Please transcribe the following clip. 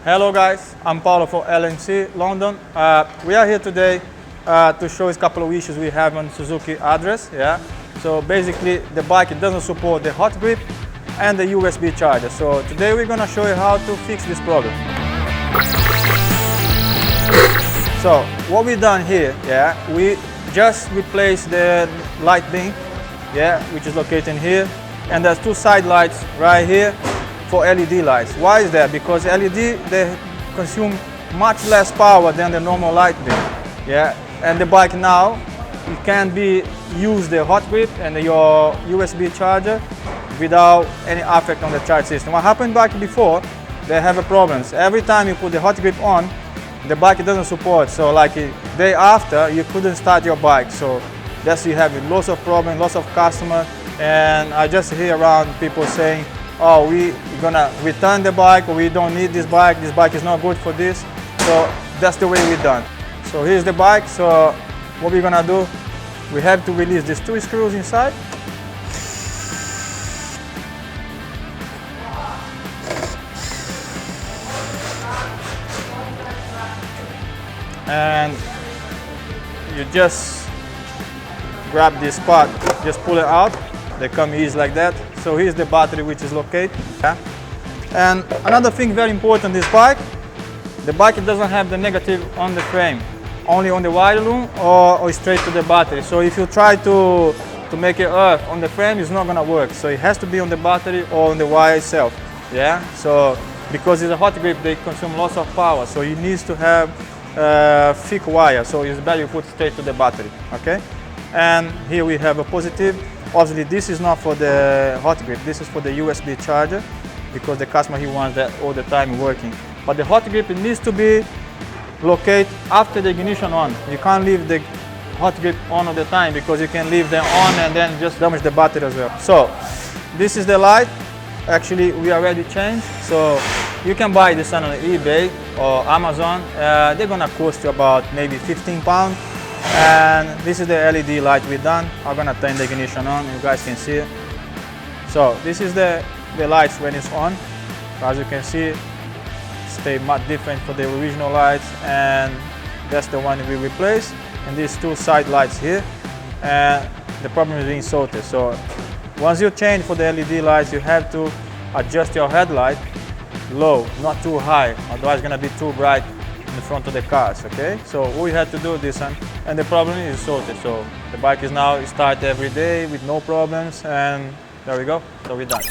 Hello guys, I'm Paulo from LNC London. We are here today to show us a couple of issues we have on Suzuki address. Yeah. So basically the bike doesn't support the hot grip and the USB charger. So today we're gonna show you how to fix this problem. So what we've done here, yeah, we just replaced the light beam, yeah, which is located here, and there's two side lights right here for LED lights. Why is that? Because LED, they consume much less power than the normal light beam, yeah, and the bike now, it can be use the hot grip and your USB charger without any effect on the charge system. What happened back before, they have a problem. Every time you put the hot grip on, the bike doesn't support. So like a day after, you couldn't start your bike. So that's you have lots of problems, lots of customers. And I just hear around people saying, oh, we're gonna return the bike, or we don't need this bike is not good for this. So that's the way we're done. So here's the bike. So what we're gonna do, we have to release these two screws inside. And you just grab this part, just pull it out. They come easy like that. So here's the battery which is located. Yeah. And another thing very important, this bike, the bike doesn't have the negative on the frame, only on the wire loom or straight to the battery. So if you try to make it earth on the frame, it's not gonna work. So it has to be on the battery or on the wire itself. Yeah. So because it's a hot grip, they consume lots of power. So it needs to have thick wire, so it's better you put straight to the battery, okay? And here we have a positive. Obviously this is not for the hot grip, this is for the USB charger, because the customer, he wants that all the time working. But the hot grip, it needs to be located after the ignition on. You can't leave the hot grip on all the time, because you can leave them on and then just damage the battery as well. So this is the light. Actually, we already changed, so you can buy this on eBay or Amazon. They're gonna cost you about maybe £15. And this is the LED light we've done. I'm gonna turn the ignition on, you guys can see it. So this is the lights when it's on. As you can see, stay much different for the original lights, and that's the one we replaced. And these two side lights here, and the problem is being soldered. So once you change for the LED lights, you have to adjust your headlight low, not too high, otherwise it's going to be too bright in the front of the cars, okay? So we had to do this one, and the problem is sorted. So the bike is now start every day with no problems, and there we go, so we're done.